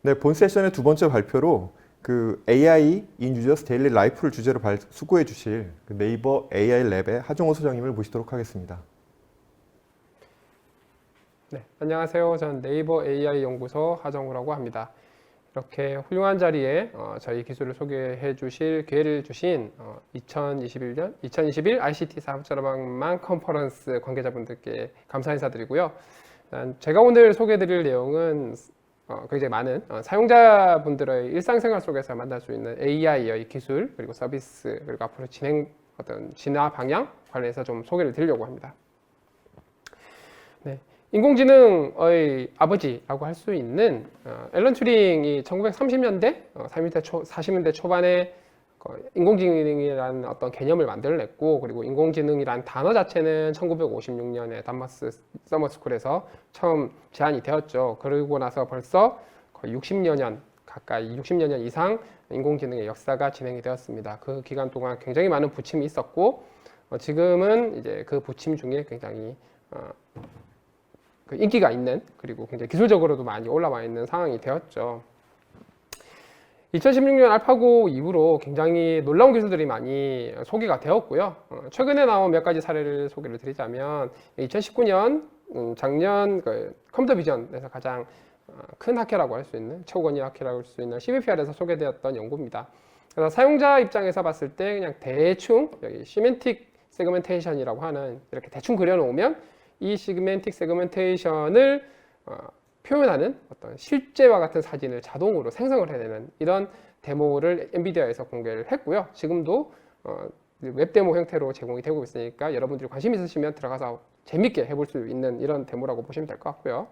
네, 본 세션의 두 번째 발표로 그 AI in Users Daily Life를 주제로 수고해 주실 그 네이버 AI 랩의 하정호 소장님을 모시도록 하겠습니다. 네, 안녕하세요. 저는 네이버 AI 연구소 하정우라고 합니다. 이렇게 훌륭한 자리에 저희 기술을 소개해 주실 기회를 주신 2021 ICT 사업자라방망 컨퍼런스 관계자분들께 감사 인사드리고요. 제가 오늘 소개해 드릴 내용은 굉장히 많은 사용자분들의 일상생활 속에서 만날 수 있는 AI의 기술 그리고 서비스 그리고 앞으로 진화 방향 관련해서 좀 소개를 드리려고 합니다. 네. 인공지능의 아버지라고 할 수 있는 앨런 튜링이 1930년대, 40년대 초반에 인공지능이라는 어떤 개념을 만들어냈고, 그리고 인공지능이라는 단어 자체는 1956년에 단마스 서머스쿨에서 처음 제안이 되었죠. 그러고 나서 벌써 거의 60여 년 가까이 60여 년 이상 인공지능의 역사가 진행이 되었습니다. 그 기간 동안 굉장히 많은 부침이 있었고, 지금은 이제 그 부침 중에 굉장히 그 인기가 있는 그리고 굉장히 기술적으로도 많이 올라와 있는 상황이 되었죠. 2016년 알파고 이후로 굉장히 놀라운 기술들이 많이 소개가 되었고요. 최근에 나온 몇 가지 사례를 소개를 드리자면 2019년 작년 컴퓨터 비전에서 가장 큰 학회라고 할 수 있는 최고권위 학회라고 할 수 있는 CVPR에서 소개되었던 연구입니다. 그래서 사용자 입장에서 봤을 때 그냥 대충 여기 시멘틱 세그멘테이션이라고 하는 이렇게 대충 그려놓으면 이 시그멘틱 세그멘테이션을 표현하는 어떤 실제와 같은 사진을 자동으로 생성을 해내는 이런 데모를 엔비디아에서 공개를 했고요. 지금도 웹 데모 형태로 제공이 되고 있으니까 여러분들이 관심 있으시면 들어가서 재밌게 해볼 수 있는 이런 데모라고 보시면 될 것 같고요.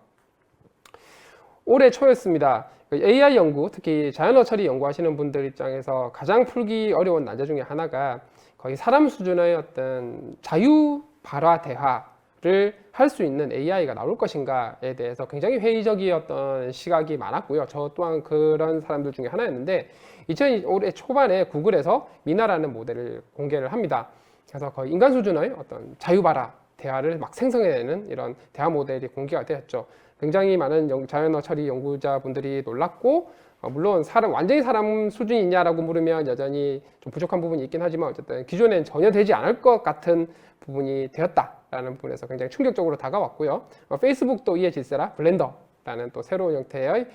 올해 초였습니다. AI 연구, 특히 자연어 처리 연구하시는 분들 입장에서 가장 풀기 어려운 난제 중에 하나가 거의 사람 수준의 어떤 자유 발화 대화를 할 수 있는 AI가 나올 것인가에 대해서 굉장히 회의적이었던 시각이 많았고요. 저 또한 그런 사람들 중에 하나였는데 2005년 초반에 구글에서 미나라는 모델을 공개를 합니다. 그래서 거의 인간 수준의 어떤 자유발화 대화를 막 생성해내는 이런 대화 모델이 공개가 되었죠. 굉장히 많은 자연어 처리 연구자분들이 놀랐고 물론 완전히 사람 수준이냐라고 물으면 여전히 좀 부족한 부분이 있긴 하지만 어쨌든 기존엔 전혀 되지 않을 것 같은 부분이 되었다라는 부분에서 굉장히 충격적으로 다가왔고요. 페이스북도 이에 질세라 블렌더라는 또 새로운 형태의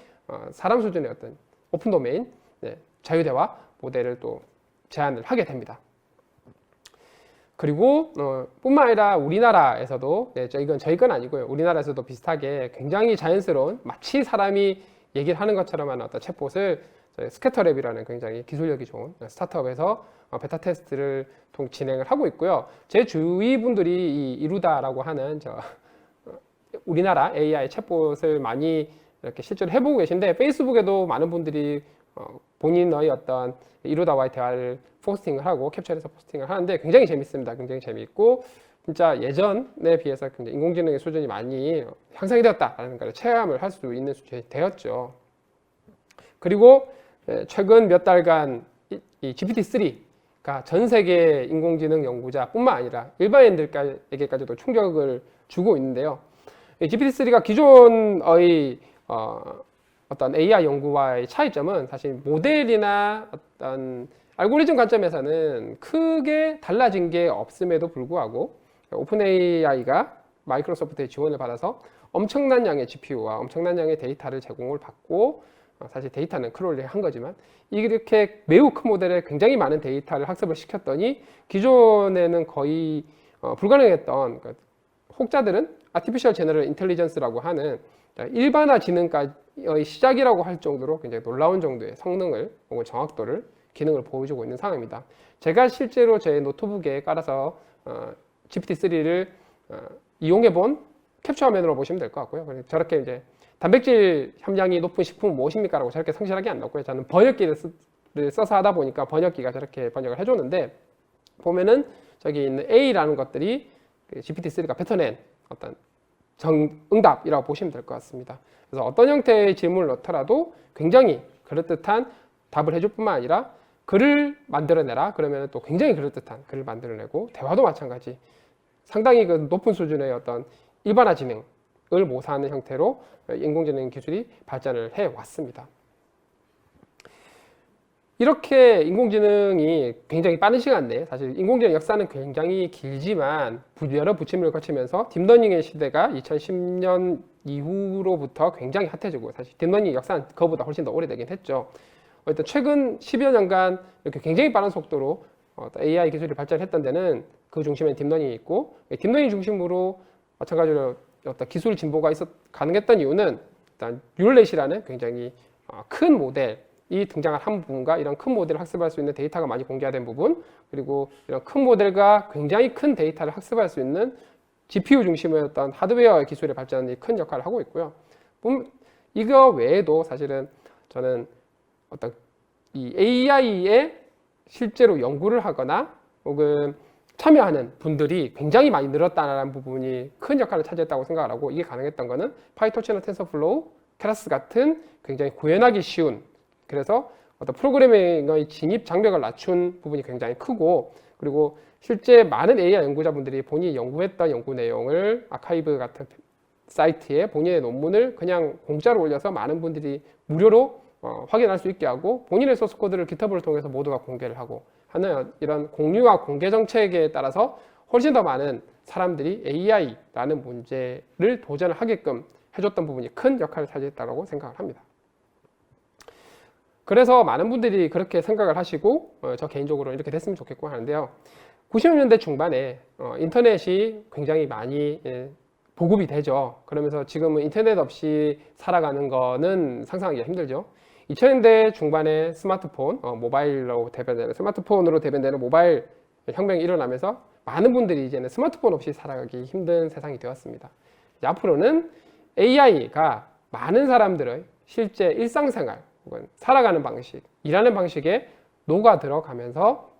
사람 수준의 어떤 오픈 도메인 자유대화 모델을 또 제안을 하게 됩니다. 그리고 뿐만 아니라 우리나라에서도 이건 저희 건 아니고요. 우리나라에서도 비슷하게 굉장히 자연스러운 마치 사람이 얘기를 하는 것처럼 하는 어떤 챗봇을 스캐터랩이라는 굉장히 기술력이 좋은 스타트업에서 베타 테스트를 진행을 하고 있고요. 제 주위 분들이 이 이루다라고 하는 우리나라 AI 챗봇을 많이 이렇게 실제로 해보고 계신데 페이스북에도 많은 분들이 본인의 어떤 이루다와의 대화를 포스팅을 하고 캡처해서 포스팅을 하는데 굉장히 재밌습니다. 굉장히 재밌고 진짜 예전에 비해서 굉장히 인공지능의 수준이 많이 향상이 되었다라는 걸 체감을 할 수 있는 수준이 되었죠. 그리고 최근 몇 달간 이 GPT-3가 전 세계 인공지능 연구자뿐만 아니라 일반인들에게까지도 충격을 주고 있는데요. GPT-3가 기존의 어떤 AI 연구와의 차이점은 사실 모델이나 어떤 알고리즘 관점에서는 크게 달라진 게 없음에도 불구하고 오픈 AI가 마이크로소프트의 지원을 받아서 엄청난 양의 GPU와 엄청난 양의 데이터를 제공을 받고 사실 데이터는 크롤을 한 거지만 이렇게 매우 큰 모델에 굉장히 많은 데이터를 학습을 시켰더니 기존에는 거의 불가능했던 혹자들은 아티피셜 제너럴 인텔리전스라고 하는 일반화 지능까지의 시작이라고 할 정도로 굉장히 놀라운 정도의 성능을 혹은 정확도를 기능을 보여주고 있는 상황입니다. 제가 실제로 제 노트북에 깔아서 GPT-3를 이용해 본 캡처 화면으로 보시면 될 것 같고요. 저렇게 이제 단백질 함량이 높은 식품은 무엇입니까? 라고 저렇게 성실하게 안 넣고요. 저는 번역기를 써서 하다 보니까 번역기가 저렇게 번역을 해줬는데 보면은 저기 있는 A라는 것들이 GPT-3가 뱉어낸 어떤 응답이라고 보시면 될 것 같습니다. 그래서 어떤 형태의 질문을 넣더라도 굉장히 그럴듯한 답을 해줄 뿐만 아니라 글을 만들어내라 그러면 또 굉장히 그럴듯한 글을 만들어내고 대화도 마찬가지 상당히 그 높은 수준의 어떤 일반화 지능을 모사하는 형태로 인공지능 기술이 발전을 해 왔습니다. 이렇게 인공지능이 굉장히 빠른 시간 내에 사실 인공지능 역사는 굉장히 길지만 여러 부침을 거치면서 딥러닝의 시대가 2010년 이후로부터 굉장히 핫해지고 사실 딥러닝 역사는 그거보다 훨씬 더 오래되긴 했죠. 어쨌든 최근 10여 년간 이렇게 굉장히 빠른 속도로 AI 기술이 발전했던 데는 그 중심에 딥러닝이 있고 딥러닝 중심으로 마찬가지로 어떤 기술 진보가 가능했던 이유는 일단 뉴럴넷이라는 굉장히 큰 모델이 등장을 한 부분과 이런 큰 모델을 학습할 수 있는 데이터가 많이 공개된 부분 그리고 이런 큰 모델과 굉장히 큰 데이터를 학습할 수 있는 GPU 중심의 어떤 하드웨어 기술의 발전이 큰 역할을 하고 있고요. 이거 외에도 사실은 저는 어떤 이 AI에 실제로 연구를 하거나 혹은 참여하는 분들이 굉장히 많이 늘었다는 부분이 큰 역할을 차지했다고 생각을 하고 이게 가능했던 거는 파이토치나 텐서플로우, 케라스 같은 굉장히 구현하기 쉬운 그래서 어떤 프로그래밍의 진입 장벽을 낮춘 부분이 굉장히 크고 그리고 실제 많은 AI 연구자분들이 본인이 연구했던 연구 내용을 아카이브 같은 사이트에 본인의 논문을 그냥 공짜로 올려서 많은 분들이 무료로 확인할 수 있게 하고 본인의 소스 코드를 GitHub을 통해서 모두가 공개를 하고 하는 이런 공유와 공개 정책에 따라서 훨씬 더 많은 사람들이 AI라는 문제를 도전을 하게끔 해줬던 부분이 큰 역할을 차지했다고 생각을 합니다. 그래서 많은 분들이 그렇게 생각을 하시고 저 개인적으로 이렇게 됐으면 좋겠고 하는데요. 90년대 중반에 인터넷이 굉장히 많이 보급이 되죠. 그러면서 지금은 인터넷 없이 살아가는 거는 상상하기가 힘들죠. 2000년대 중반에 스마트폰, 모바일로 대변되는 스마트폰으로 대변되는 모바일 혁명이 일어나면서 많은 분들이 이제는 스마트폰 없이 살아가기 힘든 세상이 되었습니다. 이제 앞으로는 AI가 많은 사람들의 실제 일상생활 혹은 살아가는 방식, 일하는 방식에 녹아 들어가면서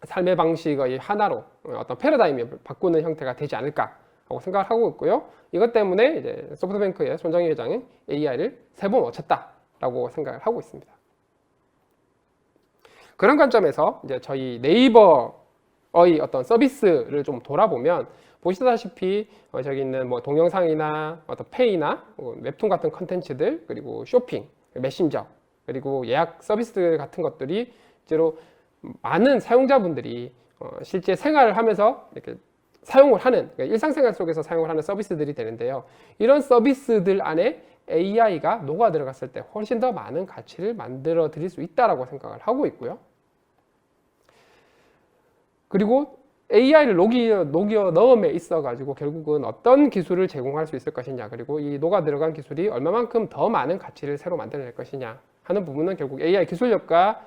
삶의 방식의 하나로 어떤 패러다임을 바꾸는 형태가 되지 않을까 하고 생각을 하고 있고요. 이것 때문에 이제 소프트뱅크의 손정희 회장은 AI를 세 번 놓쳤다라고 생각을 하고 있습니다. 그런 관점에서 이제 저희 네이버의 어떤 서비스를 좀 돌아보면 보시다시피 저기 있는 뭐 동영상이나 어떤 페이나 웹툰 같은 컨텐츠들 그리고 쇼핑, 메신저 그리고 예약 서비스 같은 것들이 실제로 많은 사용자분들이 실제 생활을 하면서 이렇게 사용을 하는 그러니까 일상생활 속에서 사용을 하는 서비스들이 되는데요. 이런 서비스들 안에 AI가 녹아 들어갔을 때 훨씬 더 많은 가치를 만들어 드릴 수 있다라고 생각을 하고 있고요. 그리고 AI를 녹여 넣음에 있어 가지고 결국은 어떤 기술을 제공할 수 있을 것이냐 그리고 이 녹아 들어간 기술이 얼마만큼 더 많은 가치를 새로 만들어낼 것이냐 하는 부분은 결국 AI 기술력과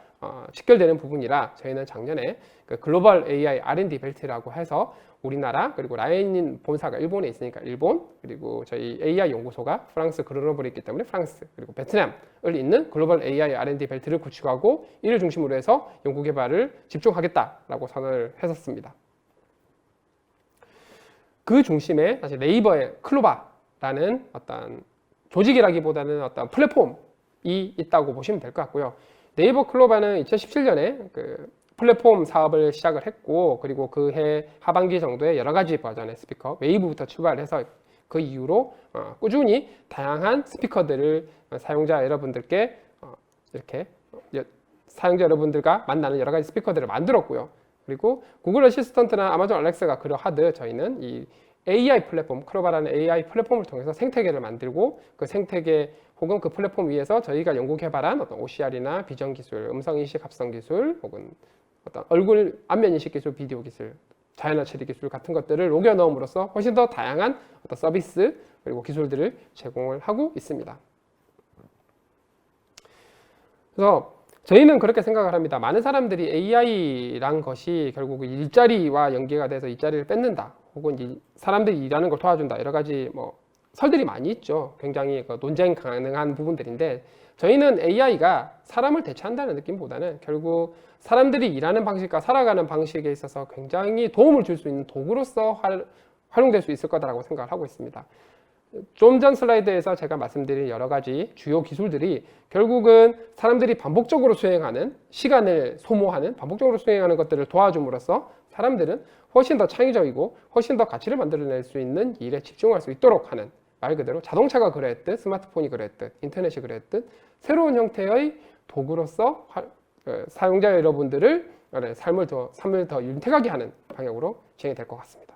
직결되는 부분이라 저희는 작년에 그 글로벌 AI R&D 벨트라고 해서 우리나라 그리고 라인인 본사가 일본에 있으니까 일본 그리고 저희 AI 연구소가 프랑스 그르노블에 있기 때문에 프랑스 그리고 베트남을 잇는 글로벌 AI R&D 벨트를 구축하고 이를 중심으로 해서 연구 개발을 집중하겠다라고 선언을 했었습니다. 그 중심에 사실 네이버의 클로바라는 어떤 조직이라기보다는 어떤 플랫폼이 있다고 보시면 될 것 같고요. 네이버 클로바는 2017년에 그 플랫폼 사업을 시작을 했고 그리고 그 해 하반기 정도에 여러 가지 버전의 스피커 웨이브부터 출발해서 그 이후로 꾸준히 다양한 스피커들을 사용자 여러분들께 이렇게 사용자 여러분들과 만나는 여러 가지 스피커들을 만들었고요. 그리고 구글 어시스턴트나 아마존 알렉사가 그러하듯 저희는 이 AI 플랫폼, 클로바라는 AI 플랫폼을 통해서 생태계를 만들고 그 생태계 혹은 그 플랫폼 위에서 저희가 연구 개발한 어떤 OCR이나 비전 기술, 음성 인식 합성 기술 혹은 어떤 얼굴 안면 인식 기술, 비디오 기술, 자연어 처리 기술 같은 것들을 녹여 넣음으로써 훨씬 더 다양한 어떤 서비스 그리고 기술들을 제공을 하고 있습니다. 그래서 저희는 그렇게 생각을 합니다. 많은 사람들이 AI란 것이 결국 일자리와 연계가 돼서 일자리를 뺏는다. 혹은 사람들이 일하는 걸 도와준다. 여러 가지 뭐 설들이 많이 있죠. 굉장히 논쟁 가능한 부분들인데 저희는 AI가 사람을 대체한다는 느낌보다는 결국 사람들이 일하는 방식과 살아가는 방식에 있어서 굉장히 도움을 줄 수 있는 도구로서 활용될 수 있을 거다라고 생각을 하고 있습니다. 좀 전 슬라이드에서 제가 말씀드린 여러 가지 주요 기술들이 결국은 사람들이 반복적으로 수행하는 시간을 소모하는 반복적으로 수행하는 것들을 도와줌으로써 사람들은 훨씬 더 창의적이고 훨씬 더 가치를 만들어낼 수 있는 일에 집중할 수 있도록 하는 말 그대로 자동차가 그랬듯 스마트폰이 그랬듯 인터넷이 그랬듯 새로운 형태의 도구로서 사용자 여러분들을 삶을 더 윤택하게 하는 방향으로 진행이 될 것 같습니다.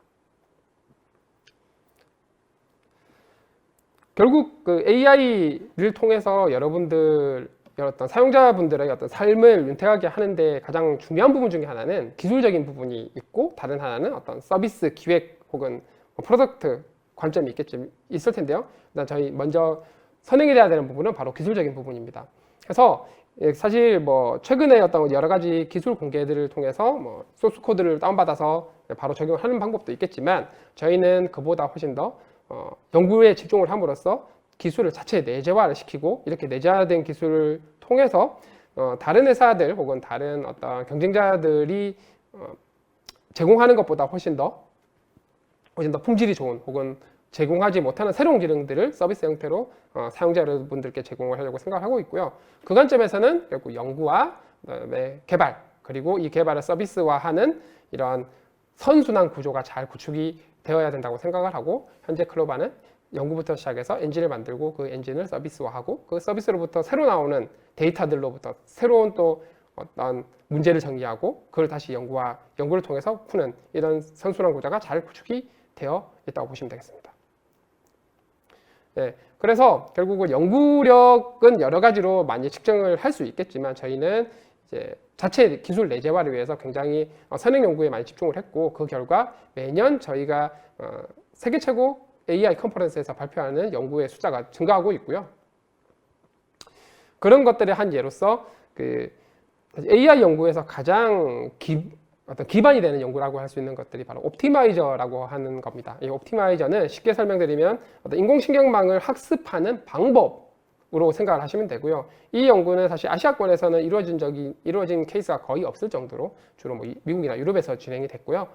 결국 그 AI를 통해서 여러분들 어떤 사용자분들의 어떤 삶을 윤택하게 하는데 가장 중요한 부분 중에 하나는 기술적인 부분이 있고, 다른 하나는 어떤 서비스 기획 혹은 프로덕트 관점이 있을 텐데요. 일단 저희 먼저 선행이 돼야 되는 부분은 바로 기술적인 부분입니다. 그래서 사실 뭐 최근에 어떤 여러 가지 기술 공개들을 통해서 뭐 소스 코드를 다운받아서 바로 적용하는 방법도 있겠지만, 저희는 그보다 훨씬 더 연구에 집중을 함으로써 기술을 자체 내재화를 시키고, 이렇게 내재화된 기술을 통해서 다른 회사들 혹은 다른 어떤 경쟁자들이 제공하는 것보다 훨씬 더 품질이 좋은 혹은 제공하지 못하는 새로운 기능들을 서비스 형태로 사용자 여러분들께 제공을 하려고 생각하고 있고요. 그 관점에서는 결국 연구와 그다음에 개발, 그리고 이 개발을 서비스화하는 이런 선순환 구조가 잘 구축이 되어야 된다고 생각을 하고, 현재 클로바는 연구부터 시작해서 엔진을 만들고, 그 엔진을 서비스화하고, 그 서비스로부터 새로 나오는 데이터들로부터 새로운 또 어떤 문제를 정리하고, 그걸 다시 연구를 통해서 푸는 이런 선순환 구조가 잘 구축이 되어 있다고 보시면 되겠습니다. 네, 그래서 결국은 연구력은 여러 가지로 많이 측정을 할 수 있겠지만, 저희는 이제 자체 기술 내재화를 위해서 굉장히 선행 연구에 많이 집중을 했고, 그 결과 매년 저희가 세계 최고 AI 컨퍼런스에서 발표하는 연구의 숫자가 증가하고 있고요. 그런 것들의 한 예로서 그 AI 연구에서 가장 어떤 기반이 되는 연구라고 할 수 있는 것들이 바로 옵티마이저라고 하는 겁니다. 이 옵티마이저는 쉽게 설명드리면 어떤 인공신경망을 학습하는 방법으로 생각을 하시면 되고요. 이 연구는 사실 아시아권에서는 이루어진 케이스가 거의 없을 정도로 주로 뭐 미국이나 유럽에서 진행이 됐고요.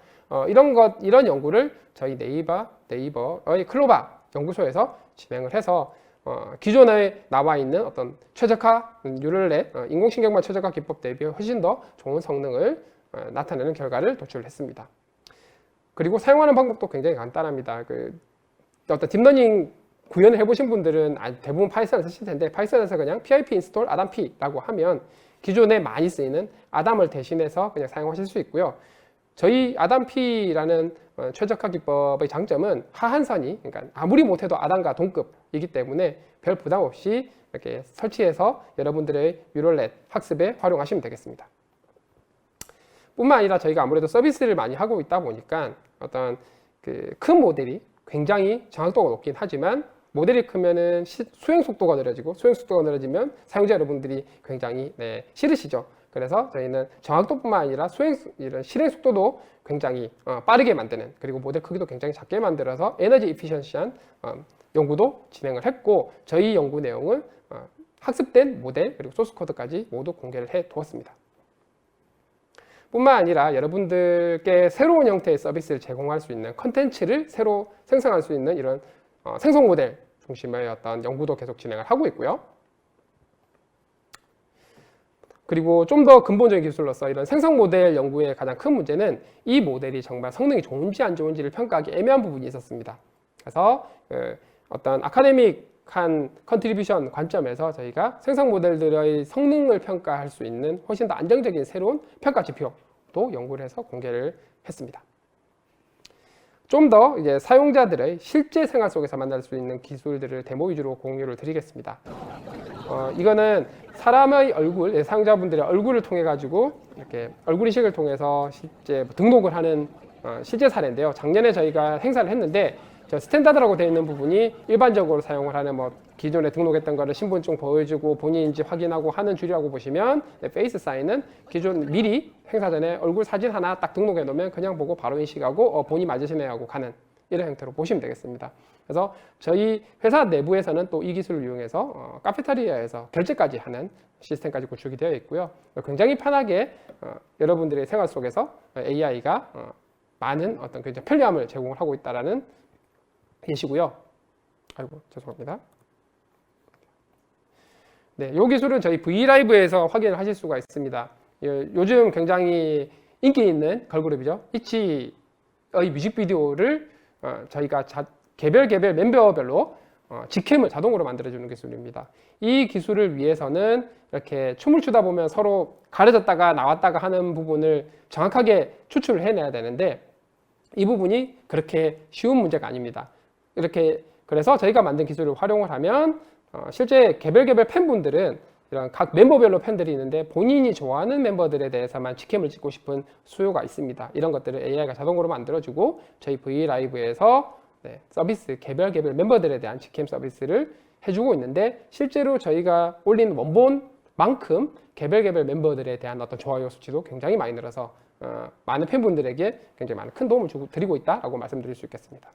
이런 연구를 저희 네이버의 클로바 연구소에서 진행을 해서 기존에 나와 있는 어떤 최적화 뉴럴넷 인공신경망 최적화 기법 대비 훨씬 더 좋은 성능을 나타내는 결과를 도출했습니다. 그리고 사용하는 방법도 굉장히 간단합니다. 어떤 딥러닝 구현을 해보신 분들은 대부분 파이썬을 쓰실 텐데, 파이썬에서 그냥 pip install adamP라고 하면 기존에 많이 쓰이는 아담을 대신해서 그냥 사용하실 수 있고요. 저희 adamP라는 최적화 기법의 장점은 하한선이, 그러니까 아무리 못해도 아담과 동급이기 때문에 별 부담 없이 이렇게 설치해서 여러분들의 뉴럴넷 학습에 활용하시면 되겠습니다. 뿐만 아니라 저희가 아무래도 서비스를 많이 하고 있다 보니까 어떤 그 큰 모델이 굉장히 정확도가 높긴 하지만, 모델이 크면은 수행 속도가 느려지고, 수행 속도가 느려지면 사용자 여러분들이 굉장히 싫으시죠. 그래서 저희는 정확도뿐만 아니라 이런 실행 속도도 굉장히 빠르게 만드는, 그리고 모델 크기도 굉장히 작게 만들어서 에너지 이피션시한 연구도 진행을 했고, 저희 연구 내용은 학습된 모델 그리고 소스 코드까지 모두 공개를 해 두었습니다. 뿐만 아니라 여러분들께 새로운 형태의 서비스를 제공할 수 있는 컨텐츠를 새로 생성할 수 있는 이런 생성 모델 중심의 어떤 연구도 계속 진행을 하고 있고요. 그리고 좀 더 근본적인 기술로서 이런 생성 모델 연구의 가장 큰 문제는 이 모델이 정말 성능이 좋은지 안 좋은지를 평가하기 애매한 부분이 있었습니다. 그래서 어떤 아카데믹한 컨트리뷰션 관점에서 저희가 생성 모델들의 성능을 평가할 수 있는 훨씬 더 안정적인 새로운 평가 지표도 연구를 해서 공개를 했습니다. 좀 더 이제 사용자들의 실제 생활 속에서 만날 수 있는 기술들을 데모 위주로 공유를 드리겠습니다. 이거는 사람의 얼굴, 사용자분들의 얼굴을 통해 가지고 이렇게 얼굴 인식을 통해서 실제 등록을 하는 실제 사례인데요. 작년에 저희가 행사를 했는데, 저 스탠다드라고 되어 있는 부분이 일반적으로 사용을 하는 기존에 등록했던 거를 신분증 보여주고 본인인지 확인하고 하는 줄이라고 보시면, 페이스 사인은 기존 미리 행사 전에 얼굴 사진 하나 딱 등록해 놓으면 그냥 보고 바로 인식하고 본인 맞으시네 하고 가는 이런 형태로 보시면 되겠습니다. 그래서 저희 회사 내부에서는 또 이 기술을 이용해서 카페테리아에서 결제까지 하는 시스템까지 구축이 되어 있고요. 굉장히 편하게 여러분들의 생활 속에서 AI가 많은 어떤 굉장히 편리함을 제공을 하고 있다라는 예시고요. 아이고, 죄송합니다. 네, 이 기술은 저희 V라이브에서 확인을 하실 수가 있습니다. 요즘 굉장히 인기 있는 걸그룹이죠. 이치의 뮤직비디오를 저희가 개별 멤버별로 직캠을 자동으로 만들어주는 기술입니다. 이 기술을 위해서는 이렇게 춤을 추다 보면 서로 가려졌다가 나왔다가 하는 부분을 정확하게 추출을 해내야 되는데 이 부분이 그렇게 쉬운 문제가 아닙니다. 이렇게 그래서 저희가 만든 기술을 활용을 하면 실제 개별 팬분들은 이런 각 멤버별로 팬들이 있는데 본인이 좋아하는 멤버들에 대해서만 직캠을 찍고 싶은 수요가 있습니다. 이런 것들을 AI가 자동으로 만들어주고 저희 V라이브에서 서비스 개별 멤버들에 대한 직캠 서비스를 해주고 있는데 실제로 저희가 올린 원본만큼 개별 멤버들에 대한 어떤 좋아요 수치도 굉장히 많이 늘어서 많은 팬분들에게 굉장히 많은 큰 도움을 드리고 있다라고 말씀드릴 수 있겠습니다.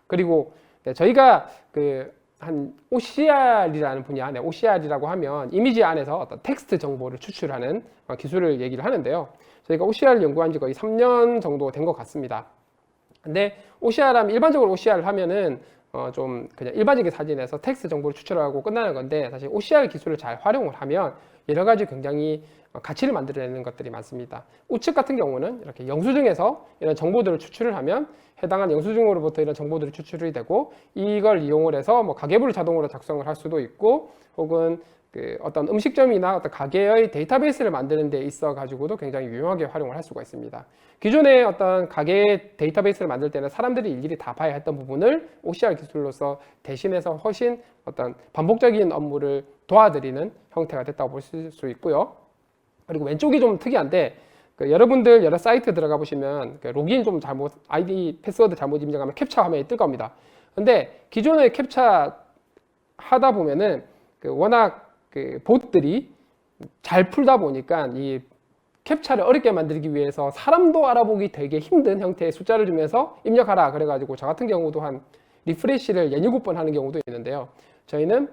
그리고 저희가 한 OCR이라는 분야, OCR이라고 하면 이미지 안에서 어떤 텍스트 정보를 추출하는 기술을 얘기를 하는데요. 저희가 OCR을 연구한 지 거의 3년 정도 된 것 같습니다. 근데 OCR 하면 일반적으로 OCR을 하면은 좀 그냥 일반적인 사진에서 텍스트 정보를 추출하고 끝나는 건데 사실 OCR 기술을 잘 활용을 하면 여러 가지 굉장히 가치를 만들어내는 것들이 많습니다. 우측 같은 경우는 이렇게 영수증에서 이런 정보들을 추출을 하면 해당하는 영수증으로부터 이런 정보들이 추출이 되고 이걸 이용을 해서 뭐 가계부를 자동으로 작성을 할 수도 있고 혹은 어떤 음식점이나 어떤 가게의 데이터베이스를 만드는 데 있어 가지고도 굉장히 유용하게 활용을 할 수가 있습니다. 기존에 어떤 가게 데이터베이스를 만들 때는 사람들이 일일이 다 봐야 했던 부분을 OCR 기술로서 대신해서 훨씬 어떤 반복적인 업무를 도와드리는 형태가 됐다고 볼 수 있고요. 그리고 왼쪽이 좀 특이한데 여러분들 여러 사이트 들어가 보시면 로그인 좀 잘못 아이디 패스워드 잘못 입력하면 캡처 화면이 뜰 겁니다. 근데 기존에 캡처 하다 보면은 워낙 봇들이 잘 풀다 보니까 이 캡처를 어렵게 만들기 위해서 사람도 알아보기 되게 힘든 형태의 숫자를 주면서 입력하라 그래가지고 저 같은 경우도 한 리프레시를 6-7번 하는 경우도 있는데요. 저희는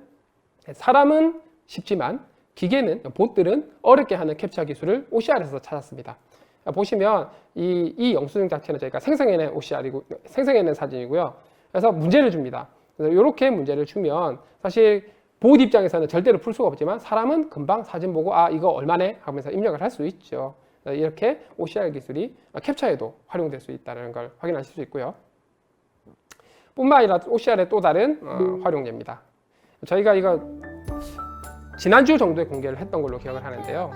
사람은 쉽지만 기계는, 봇들은 어렵게 하는 캡처 기술을 OCR에서 찾았습니다. 보시면 이 영수증 자체는 저희가 생성해낸 OCR이고 생성해낸 사진이고요. 그래서 문제를 줍니다. 그래서 이렇게 문제를 주면 사실 봇 입장에서는 절대로 풀 수가 없지만 사람은 금방 사진 보고 아 이거 얼마네 하면서 입력을 할 수 있죠. 이렇게 OCR 기술이 캡처에도 활용될 수 있다는 걸 확인하실 수 있고요. 뿐만 아니라 OCR의 또 다른 활용예입니다. 저희가 이거 지난주 정도에 공개를 했던 걸로 기억을 하는데요.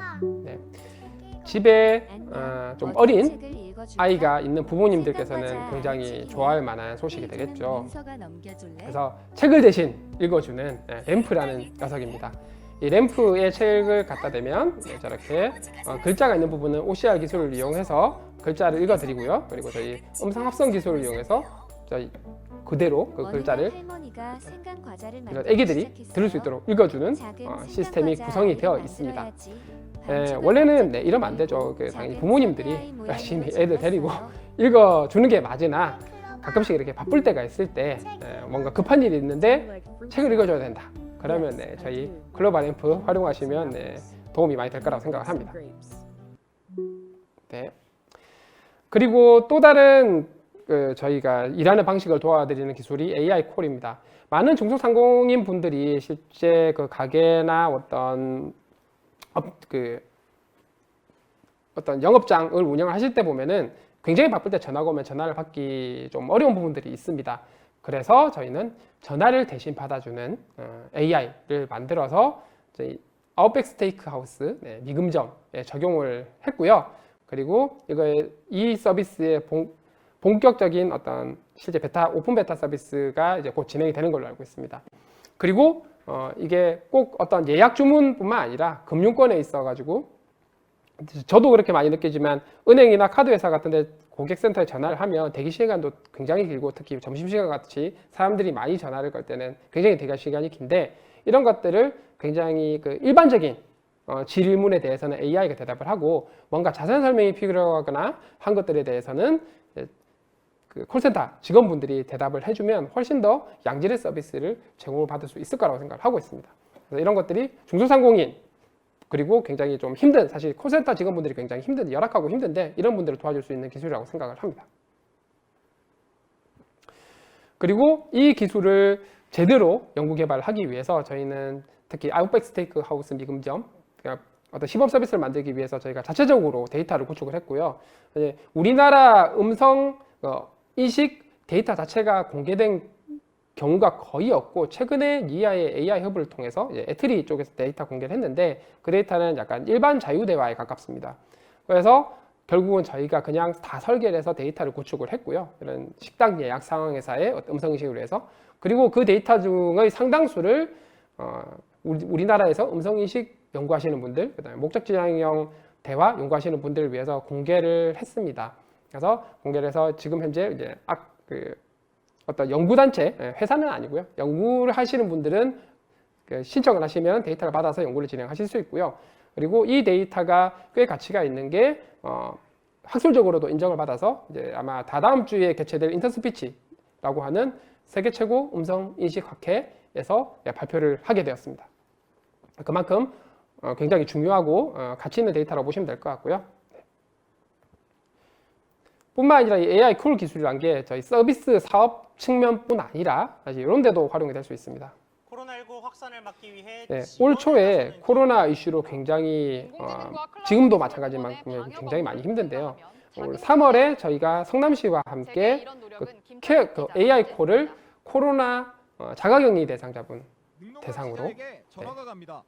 집에 좀 어린 아이가 있는 부모님들께서는 굉장히 좋아할 만한 소식이 되겠죠. 그래서 책을 대신 읽어주는 램프라는 녀석입니다. 이 램프에 책을 갖다 대면 저렇게 글자가 있는 부분은 OCR 기술을 이용해서 글자를 읽어드리고요. 그리고 저희 음성 합성 기술을 이용해서 저희 그대로 그 글자를 이런 애기들이 들을 수 있도록 읽어주는 시스템이 구성이 되어 있습니다. 원래는 이러면 안 되죠. 당연히 부모님들이 열심히 애들 데리고 읽어주는 게 맞으나 가끔씩 이렇게 바쁠 때가 있을 때 뭔가 급한 일이 있는데 책을 읽어줘야 된다. 그러면 저희 글로벌 램프 활용하시면 도움이 많이 될 거라고 생각을 합니다. 그리고 또 다른 저희가 일하는 방식을 도와드리는 기술이 AI 콜입니다. 많은 중소상공인 분들이 실제 가게나 어떤 영업장을 운영을 하실 때 보면은 굉장히 바쁠 때 전화가 오면 전화를 받기 좀 어려운 부분들이 있습니다. 그래서 저희는 전화를 대신 받아주는 AI를 만들어서 저희 아웃백 스테이크하우스 미금점에 적용을 했고요. 그리고 이 서비스의 본격적인 어떤 실제 오픈 베타 서비스가 이제 곧 진행이 되는 걸로 알고 있습니다. 그리고 이게 꼭 어떤 예약 주문뿐만 아니라 금융권에 있어가지고 저도 그렇게 많이 느끼지만 은행이나 카드 회사 같은데 고객센터에 전화를 하면 대기 시간도 굉장히 길고 특히 점심시간 같이 사람들이 많이 전화를 걸 때는 굉장히 대기 시간이 긴데 이런 것들을 굉장히 일반적인 질문에 대해서는 AI가 대답을 하고 뭔가 자세한 설명이 필요하거나 한 것들에 대해서는 콜센터 직원분들이 대답을 해주면 훨씬 더 양질의 서비스를 제공을 받을 수 있을 거라고 생각을 하고 있습니다. 그래서 이런 것들이 중소상공인 그리고 굉장히 좀 힘든 사실 콜센터 직원분들이 굉장히 열악하고 힘든데 이런 분들을 도와줄 수 있는 기술이라고 생각을 합니다. 그리고 이 기술을 제대로 연구 개발을 하기 위해서 저희는 특히 아웃백 스테이크 하우스 미금점 어떤 시범 서비스를 만들기 위해서 저희가 자체적으로 데이터를 구축을 했고요. 우리나라 음성 인식 데이터 자체가 공개된 경우가 거의 없고 최근에 니아의 AI 허브를 통해서 이제 애트리 쪽에서 데이터 공개를 했는데 그 데이터는 약간 일반 자유대화에 가깝습니다. 그래서 결국은 저희가 그냥 다 설계를 해서 데이터를 구축을 했고요. 이런 식당 예약 상황에서의 어떤 음성인식을 위해서 그리고 그 데이터 중의 상당수를 우리나라에서 음성인식 연구하시는 분들, 그다음에 목적지향형 대화 연구하시는 분들을 위해서 공개를 했습니다. 그래서 공개를 해서 지금 현재 이제 어떤 연구단체, 회사는 아니고요. 연구를 하시는 분들은 신청을 하시면 데이터를 받아서 연구를 진행하실 수 있고요. 그리고 이 데이터가 꽤 가치가 있는 게 학술적으로도 인정을 받아서 이제 아마 다다음 주에 개최될 인터스피치라고 하는 세계 최고 음성 인식 학회에서 발표를 하게 되었습니다. 그만큼 굉장히 중요하고 가치 있는 데이터라고 보시면 될 것 같고요. 뿐만 아니라 이 AI 콜 기술이란 게 저희 서비스 사업 측면뿐 아니라 사실 이런 데도 활용이 될 수 있습니다. 코로나19 확산을 막기 위해 올 초에 코로나 이슈로 굉장히 지금도 마찬가지지만 굉장히 많이 힘든데요. 올 3월에 저희가 성남시와 함께 AI 콜을 코로나 자가격리 대상자분 대상으로 전화가 갑니다.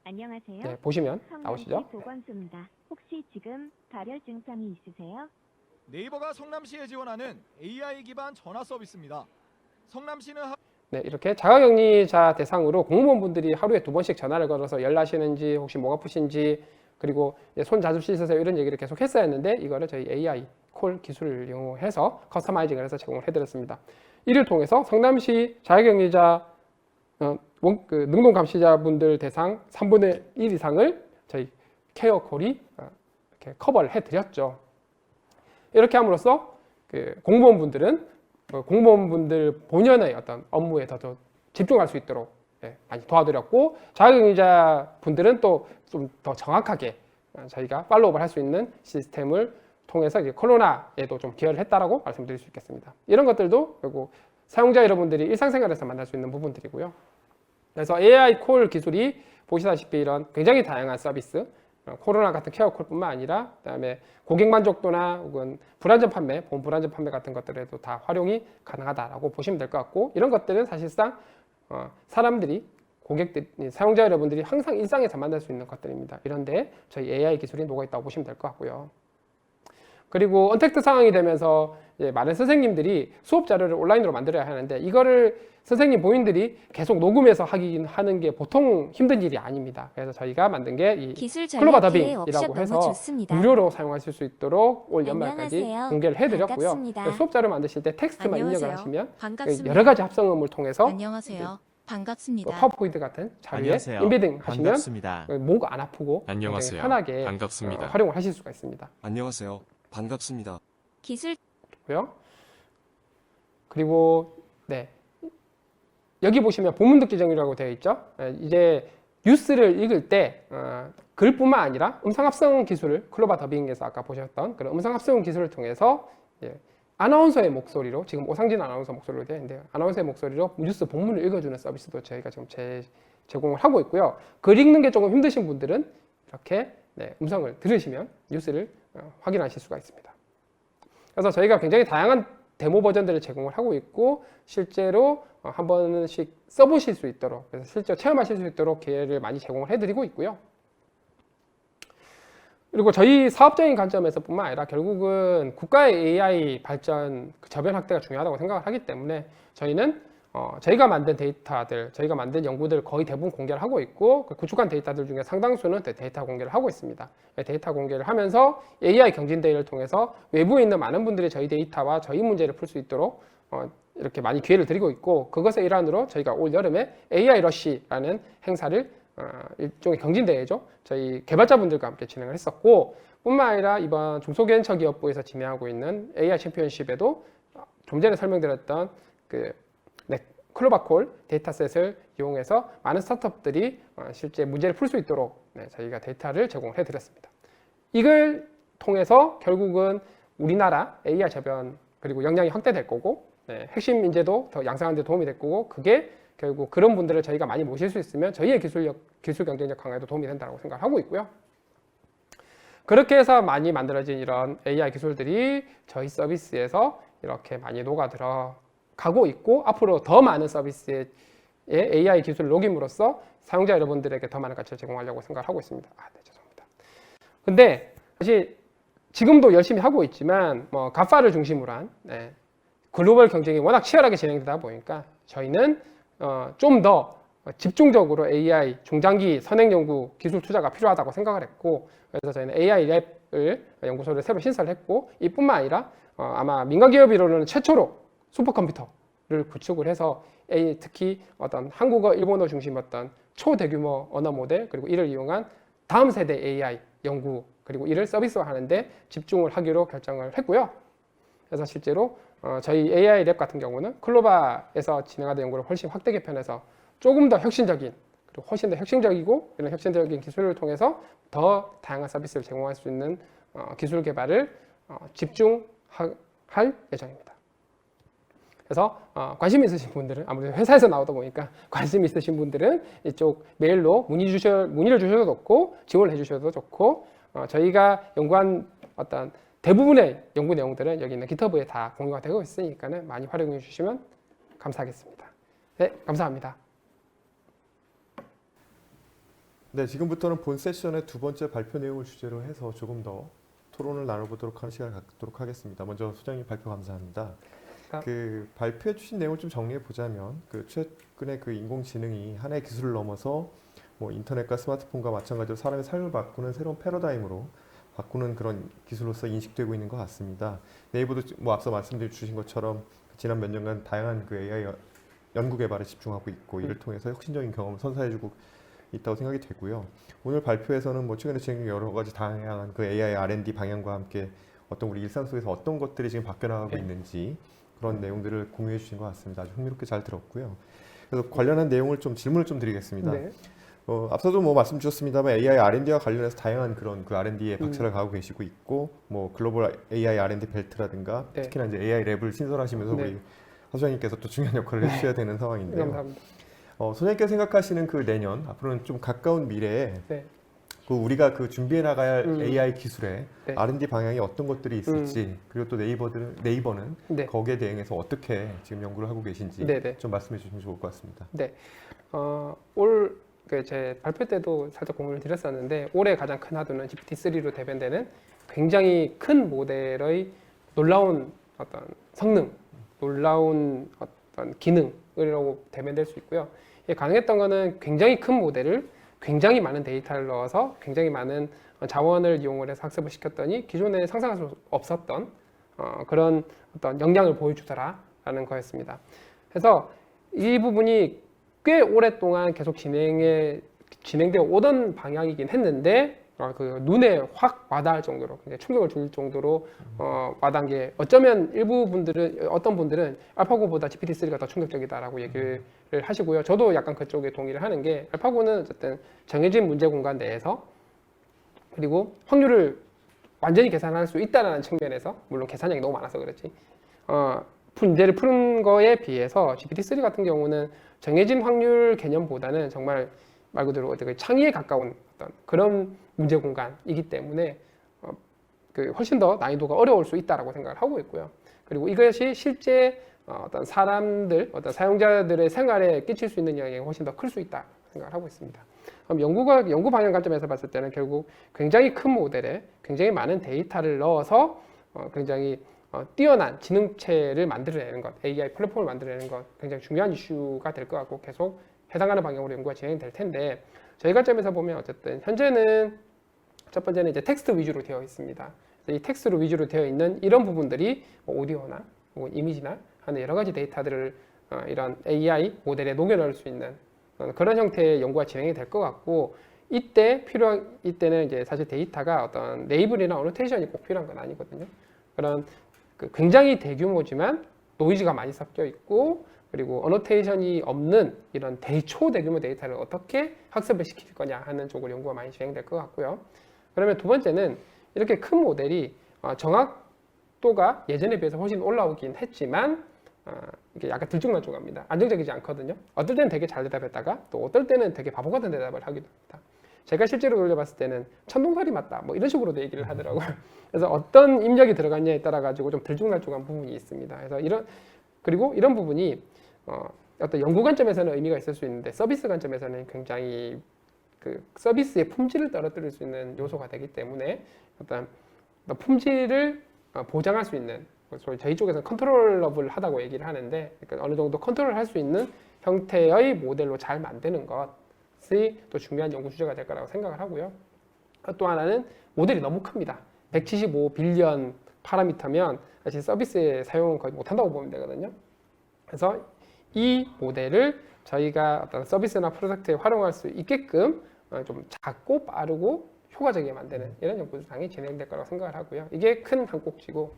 안녕하세요. 네, 보시면 나오시죠. 보건소입니다. 혹시 지금 발열 증상이 있으세요? 네이버가 성남시에 지원하는 AI 기반 전화 서비스입니다. 성남시는 네, 이렇게 자가격리자 대상으로 공무원분들이 하루에 2번씩 전화를 걸어서 열나시는지 혹시 목 아프신지 그리고 손 자주 씻으세요 이런 얘기를 계속 했어야 했는데 이거를 저희 AI 콜 기술을 이용해서 커스터마이징을 해서 제공을 해드렸습니다. 이를 통해서 성남시 자가격리자 능동 감시자분들 대상 3분의 1 이상을 저희 케어 콜이 이렇게 커버를 해드렸죠. 이렇게 함으로써 공무원분들 본연의 어떤 업무에 더 집중할 수 있도록 많이 도와드렸고 자가격리자 분들은 또 좀 더 정확하게 저희가 팔로우업을 할 수 있는 시스템을 통해서 이제 코로나에도 좀 기여를 했다라고 말씀드릴 수 있겠습니다. 이런 것들도 결국 사용자 여러분들이 일상생활에서 만날 수 있는 부분들이고요. 그래서 AI 콜 기술이 보시다시피 이런 굉장히 다양한 서비스, 코로나 같은 케어 콜뿐만 아니라 그다음에 고객 만족도나 혹은 불안전 판매, 보험 불안전 판매 같은 것들에도 다 활용이 가능하다라고 보시면 될 것 같고 이런 것들은 사실상 사람들이 사용자 여러분들이 항상 일상에서 만날 수 있는 것들입니다. 이런데 저희 AI 기술이 녹아있다고 보시면 될 것 같고요. 그리고 언택트 상황이 되면서 이제 많은 선생님들이 수업 자료를 온라인으로 만들어야 하는데 이거를 선생님 본인들이 계속 녹음해서 하는 게 보통 힘든 일이 아닙니다. 그래서 저희가 만든 게 이 클로바 더빙이라고 해서 무료로 사용하실 수 있도록 올 연말까지 안녕하세요. 공개를 해드렸고요. 반갑습니다. 수업 자료 만드실 때 텍스트만 입력을 안녕하세요. 하시면 반갑습니다. 여러 가지 합성음을 통해서 안녕하세요. 반갑습니다. 파워포인트 같은 자료에 안녕하세요. 인베딩 하시면 반갑습니다. 목 안 아프고 굉장히 안녕하세요. 편하게 반갑습니다. 활용을 하실 수가 있습니다. 안녕하세요. 반갑습니다. 기술 고요. 그리고 여기 보시면 본문 듣기 정의라고 되어 있죠. 이제 뉴스를 읽을 때 글뿐만 아니라 음성 합성 기술을 클로바 더빙에서 아까 보셨던 그런 음성 합성 기술을 통해서 아나운서의 목소리로 지금 오상진 아나운서 목소리로 되어 있는데요. 아나운서의 목소리로 뉴스 본문을 읽어주는 서비스도 저희가 지금 제공을 하고 있고요. 글 읽는 게 조금 힘드신 분들은 이렇게 음성을 들으시면 뉴스를 확인하실 수가 있습니다. 그래서 저희가 굉장히 다양한 데모 버전들을 제공을 하고 있고 실제로 한 번씩 써보실 수 있도록 그래서 실제 체험하실 수 있도록 기회를 많이 제공을 해드리고 있고요. 그리고 저희 사업적인 관점에서 뿐만 아니라 결국은 국가의 AI 발전, 저변 확대가 중요하다고 생각을 하기 때문에 저희는 저희가 만든 데이터들, 저희가 만든 연구들 거의 대부분 공개를 하고 있고 그 구축한 데이터들 중에 상당수는 데이터 공개를 하고 있습니다. 데이터 공개를 하면서 AI 경진대회를 통해서 외부에 있는 많은 분들이 저희 데이터와 저희 문제를 풀 수 있도록 이렇게 많이 기회를 드리고 있고 그것의 일환으로 저희가 올 여름에 AI 러시라는 행사를 일종의 경진대회죠. 저희 개발자분들과 함께 진행을 했었고 뿐만 아니라 이번 중소벤처기업부에서 진행하고 있는 AI 챔피언십에도 좀 전에 설명드렸던 클로바콜 데이터셋을 이용해서 많은 스타트업들이 실제 문제를 풀 수 있도록 저희가 데이터를 제공해 드렸습니다. 이걸 통해서 결국은 우리나라 AI 저변 그리고 역량이 확대될 거고 핵심 인재도 더 양성하는 데 도움이 될 거고 그게 결국 그런 분들을 저희가 많이 모실 수 있으면 저희의 기술 경쟁력 강화에도 도움이 된다고 생각하고 있고요. 그렇게 해서 많이 만들어진 이런 AI 기술들이 저희 서비스에서 이렇게 많이 녹아들어 가고 있고 앞으로 더 많은 서비스에 AI 기술을 녹임으로써 사용자 여러분들에게 더 많은 가치를 제공하려고 생각을 하고 있습니다. 네, 죄송합니다. 근데 사실 지금도 열심히 하고 있지만 뭐 가파를 중심으로 한 글로벌 경쟁이 워낙 치열하게 진행되다 보니까 저희는 좀 더 집중적으로 AI 중장기 선행 연구 기술 투자가 필요하다고 생각을 했고, 그래서 저희는 AI 랩을 연구소를 새로 신설했고, 이뿐만 아니라 아마 민간 기업으로는 최초로 슈퍼컴퓨터를 구축을 해서 특히 어떤 한국어, 일본어 중심 어떤 초대규모 언어 모델, 그리고 이를 이용한 다음 세대 AI 연구, 그리고 이를 서비스화하는데 집중을 하기로 결정을 했고요. 그래서 실제로 저희 AI 랩 같은 경우는 클로바에서 진행하던 연구를 훨씬 확대 개편해서 조금 더 혁신적인, 그리고 훨씬 더 혁신적이고 이런 혁신적인 기술을 통해서 더 다양한 서비스를 제공할 수 있는 기술 개발을 집중할 예정입니다. 그래서 관심 있으신 분들은, 아무래도 회사에서 나오다 보니까 관심 있으신 분들은 이쪽 메일로 문의를 주셔도 좋고 지원을 해주셔도 좋고, 저희가 연구한 어떤 대부분의 연구 내용들은 여기 있는 GitHub에 다 공유가 되고 있으니까는 많이 활용해 주시면 감사하겠습니다. 네, 감사합니다. 네, 지금부터는 본 세션의 두 번째 발표 내용을 주제로 해서 조금 더 토론을 나눠보도록 하는 시간을 갖도록 하겠습니다. 먼저 소장님 발표 감사합니다. 그 발표해 주신 내용을 좀 정리해 보자면, 그 최근에 그 인공지능이 하나의 기술을 넘어서 뭐 인터넷과 스마트폰과 마찬가지로 사람의 삶을 바꾸는 새로운 패러다임으로 바꾸는 그런 기술로서 인식되고 있는 것 같습니다. 네이버도 뭐 앞서 말씀드린 주신 것처럼 지난 몇 년간 다양한 그 AI 연구 개발에 집중하고 있고, 이를 통해서 혁신적인 경험을 선사해주고 있다고 생각이 되고요. 오늘 발표에서는 뭐 최근에 진행 여러 가지 다양한 그 AI R&D 방향과 함께 어떤 우리 일상 속에서 어떤 것들이 지금 바뀌어나가고 있는지 그런 내용들을 공유해 주신 것 같습니다. 아주 흥미롭게 잘 들었고요. 그래서 관련한 내용을 좀 질문을 좀 드리겠습니다. 네. 앞서도 뭐 말씀 주셨습니다만 AI R&D와 관련해서 다양한 그런 그 R&D에 박차를 가하고 계시고 있고, 뭐 글로벌 AI R&D 벨트라든가 네. 특히나 이제 AI 랩을 신설하시면서 네. 우리 소장님께서 또 중요한 역할을 해주셔야 되는 상황인데요. 감사합니다. 소장님께서 생각하시는 그 내년 앞으로는 좀 가까운 미래에 네. 그 우리가 그 준비해 나가야 할 AI 기술의 네. R&D 방향이 어떤 것들이 있을지, 그리고 또 네이버는 네. 거기에 대응해서 어떻게 지금 연구를 하고 계신지 네, 네. 좀 말씀해 주시면 좋을 것 같습니다. 네. 올 제 발표 때도 살짝 공유를 드렸었는데, 올해 가장 큰 화두는 GPT-3로 대변되는 굉장히 큰 모델의 놀라운 어떤 성능, 놀라운 어떤 기능이라고 대변될 수 있고요. 이게 가능했던 거는 굉장히 큰 모델을 굉장히 많은 데이터를 넣어서 굉장히 많은 자원을 이용을 해서 학습을 시켰더니 기존에 상상할 수 없었던 그런 어떤 역량을 보여주더라라는 거였습니다. 그래서 이 부분이 꽤 오랫동안 계속 진행되어 오던 방향이긴 했는데, 그 눈에 확 와닿을 정도로, 굉장히 충격을 줄 정도로 와닿은 게, 어쩌면 어떤 분들은 알파고보다 GPT-3가 더 충격적이다라고 얘기를 하시고요. 저도 약간 그쪽에 동의를 하는 게, 알파고는 어쨌든 정해진 문제 공간 내에서, 그리고 확률을 완전히 계산할 수 있다는 측면에서, 물론 계산량이 너무 많아서 그렇지, 문제를 푸는 거에 비해서 GPT-3 같은 경우는 정해진 확률 개념보다는 정말 말 그대로 되게 창의에 가까운 어떤 그런 문제 공간이기 때문에 훨씬 더 난이도가 어려울 수 있다라고 생각을 하고 있고요. 그리고 이것이 실제 어떤 어떤 사용자들의 생활에 끼칠 수 있는 영향이 훨씬 더 클 수 있다 생각을 하고 있습니다. 그럼 연구 방향 관점에서 봤을 때는 결국 굉장히 큰 모델에 굉장히 많은 데이터를 넣어서 굉장히 뛰어난 지능체를 만들어내는 것, AI 플랫폼을 만들어내는 것, 굉장히 중요한 이슈가 될 것 같고 계속 해당하는 방향으로 연구가 진행될 텐데, 저희 관점에서 보면 어쨌든 현재는 첫 번째는 이제 텍스트 위주로 되어 있습니다. 이 텍스트로 위주로 되어 있는 이런 부분들이 뭐 오디오나 혹은 이미지나 하는 여러 가지 데이터들을 이런 AI 모델에 녹여넣을 수 있는 그런 형태의 연구가 진행이 될 것 같고, 이때는 이제 사실 데이터가 어떤 레이블이나 어노테이션이 꼭 필요한 건 아니거든요. 그런 굉장히 대규모지만 노이즈가 많이 섞여 있고, 그리고 어노테이션이 없는 이런 초대규모 데이터를 어떻게 학습을 시킬 거냐 하는 쪽으로 연구가 많이 진행될 것 같고요. 그러면 두 번째는 이렇게 큰 모델이 정확도가 예전에 비해서 훨씬 올라오긴 했지만 이게 약간 들쭉날쭉합니다. 안정적이지 않거든요. 어떨 때는 되게 잘 대답했다가 또 어떨 때는 되게 바보 같은 대답을 하기도 합니다. 제가 실제로 돌려봤을 때는 천둥설이 맞다 뭐 이런 식으로도 얘기를 하더라고요. 그래서 어떤 입력이 들어갔냐에 따라 가지고 좀 들쭉날쭉한 부분이 있습니다. 그래서 그리고 이런 부분이 어떤 연구 관점에서는 의미가 있을 수 있는데 서비스 관점에서는 굉장히 그 서비스의 품질을 떨어뜨릴 수 있는 요소가 되기 때문에 어떤 품질을 보장할 수 있는, 소위 저희 쪽에서는 컨트롤러블하다고 얘기를 하는데, 그러니까 어느 정도 컨트롤할 수 있는 형태의 모델로 잘 만드는 것이 또 중요한 연구 주제가 될 거라고 생각을 하고요. 또 하나는 모델이 너무 큽니다. 175 빌리언 파라미터면 사실 서비스에 사용은 거의 못한다고 보면 되거든요. 그래서 이 모델을 저희가 어떤 서비스나 프로덕트에 활용할 수 있게끔 좀 작고 빠르고 효과적이게 만드는 이런 연구상이 진행될 거라고 생각을 하고요. 이게 큰 한 꼭지고,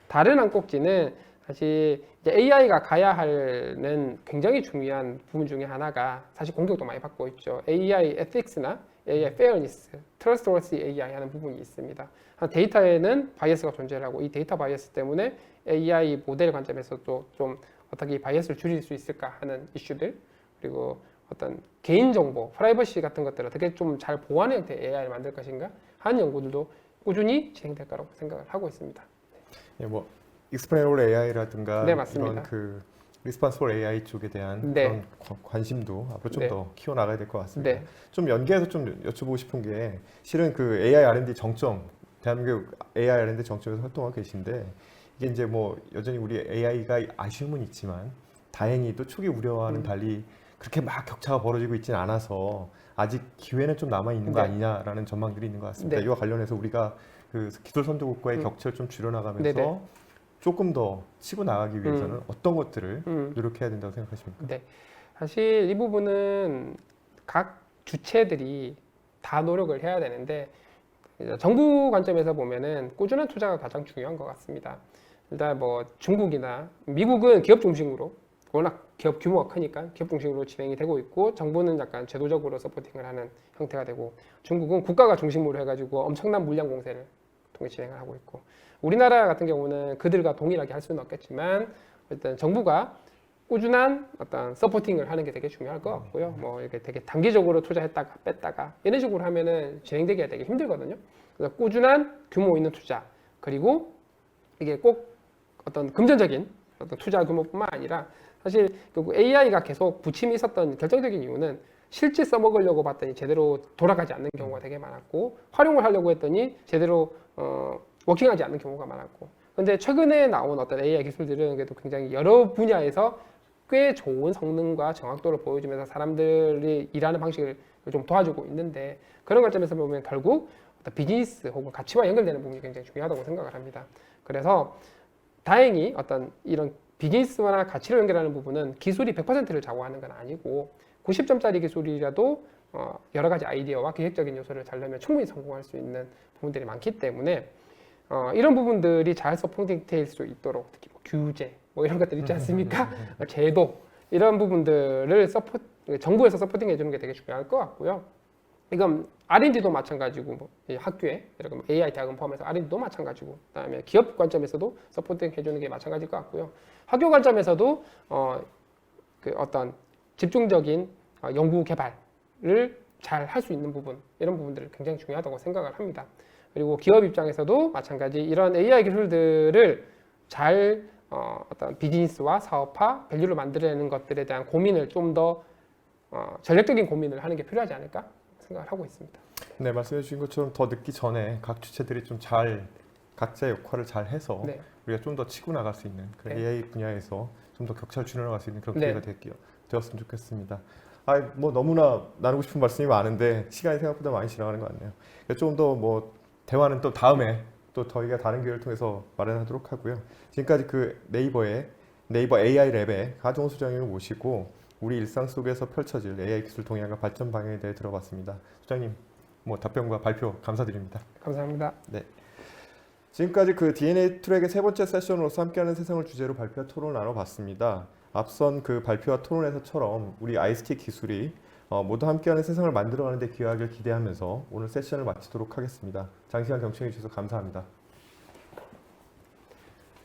다른 한 꼭지는 사실 이제 AI가 가야 하는 굉장히 중요한 부분 중에 하나가 사실 공격도 많이 받고 있죠. AI ethics나 AI fairness, trustworthy AI 하는 부분이 있습니다. 데이터에는 바이어스가 존재하고 이 데이터 바이어스 때문에 AI 모델 관점에서도 좀 어떻게 이 바이어스를 줄일 수 있을까 하는 이슈들, 그리고 어떤 개인정보, 프라이버시 같은 것들을 어떻게 좀 잘 보호하는 형태의 AI를 만들 것인가 하는 연구들도 꾸준히 진행될 거라고 생각을 하고 있습니다. 예, 뭐 explainable AI라든가 네, 맞습니다. 이런 그 responsible AI 쪽에 대한 네. 그런 관심도 앞으로 좀 네. 더 키워 나가야 될 것 같습니다. 네. 좀 연계해서 좀 여쭤보고 싶은 게, 실은 그 AI R&D 정점, 대한민국 AI R&D 정점에서 활동하고 계신데, 이게 이제 뭐 여전히 우리 AI가 아쉬움은 있지만 다행히도 초기 우려와는 달리 그렇게 막 격차가 벌어지고 있지는 않아서 아직 기회는 좀 남아 있는 거 네. 아니냐라는 전망들이 있는 것 같습니다. 네. 이와 관련해서 우리가 그 기술 선도국과의 격차를 좀 줄여나가면서 네네. 조금 더 치고 나가기 위해서는 어떤 것들을 음. 노력해야 된다고 생각하십니까? 네. 사실 이 부분은 각 주체들이 다 노력을 해야 되는데, 정부 관점에서 보면은 꾸준한 투자가 가장 중요한 것 같습니다. 일단 뭐 중국이나 미국은 기업 중심으로, 워낙 기업 규모가 크니까 기업 중심으로 진행이 되고 있고, 정부는 약간 제도적으로 서포팅을 하는 형태가 되고, 중국은 국가가 중심으로 해가지고 엄청난 물량 공세를 통해 진행을 하고 있고, 우리나라 같은 경우는 그들과 동일하게 할 수는 없겠지만 일단 정부가 꾸준한 어떤 서포팅을 하는 게 되게 중요할 것 같고요. 뭐 이렇게 되게 단기적으로 투자했다가 뺐다가 이런 식으로 하면은 진행되기가 되게 힘들거든요. 그래서 꾸준한 규모 있는 투자, 그리고 이게 꼭 어떤 금전적인 어떤 투자 규모뿐만 아니라, 사실 결국 AI가 계속 부침이 있었던 결정적인 이유는 실제 써먹으려고 봤더니 제대로 돌아가지 않는 경우가 되게 많았고, 활용을 하려고 했더니 제대로 워킹하지 않는 경우가 많았고, 근데 최근에 나온 어떤 AI 기술들은 그래도 굉장히 여러 분야에서 꽤 좋은 성능과 정확도를 보여주면서 사람들이 일하는 방식을 좀 도와주고 있는데, 그런 관점에서 보면 결국 어떤 비즈니스 혹은 가치와 연결되는 부분이 굉장히 중요하다고 생각을 합니다. 그래서 다행히 어떤 이런 비즈니스나 가치를 연결하는 부분은 기술이 100%를 좌우하는 건 아니고, 90점짜리 기술이라도 여러 가지 아이디어와 기획적인 요소를 잘 넣으면 충분히 성공할 수 있는 부분들이 많기 때문에 이런 부분들이 잘 서포팅될 수 있도록, 특히 뭐 규제 뭐 이런 것들 있지 않습니까? 제도, 이런 부분들을 정부에서 서포팅해 주는 게 되게 중요할 것 같고요. 이건 R&D도 마찬가지고, 뭐 학교에 예를 AI 대학원 포함해서 R&D도 마찬가지고, 그다음에 기업 관점에서도 서포팅해 주는 게 마찬가지일 것 같고요. 학교 관점에서도 그 어떤 집중적인 연구 개발을 잘 할 수 있는 부분, 이런 부분들을 굉장히 중요하다고 생각을 합니다. 그리고 기업 입장에서도 마찬가지 이런 AI 기술들을 잘 어떤 비즈니스와 사업화, 밸류를 만들어내는 것들에 대한 고민을 좀 더 전략적인 고민을 하는 게 필요하지 않을까 생각을 하고 있습니다. 네, 말씀해 주신 것처럼 더 늦기 전에 각 주체들이 좀 잘 각자의 역할을 잘 해서 네. 우리가 좀 더 치고 나갈 수 있는 그런 네. AI 분야에서 좀 더 격차를 줄여나갈 수 있는 그런 네. 기회가 되었으면 좋겠습니다. 뭐 너무나 나누고 싶은 말씀이 많은데 시간이 생각보다 많이 지나가는 것 같네요. 좀 더 뭐 대화는 또 다음에 또 저희가 다른 기회를 통해서 마련하도록 하고요. 지금까지 그 네이버 AI 랩의 가정호 소장님을 모시고 우리 일상 속에서 펼쳐질 AI 기술 동향과 발전 방향에 대해 들어봤습니다. 소장님, 뭐 답변과 발표 감사드립니다. 감사합니다. 네. 지금까지 그 DNA 트랙의 세 번째 세션으로서 함께하는 세상을 주제로 발표와 토론을 나눠봤습니다. 앞선 그 발표와 토론에서처럼 우리 ICT 기술이 모두 함께하는 세상을 만들어가는 데 기여하길 기대하면서 오늘 세션을 마치도록 하겠습니다. 장시간 경청해 주셔서 감사합니다.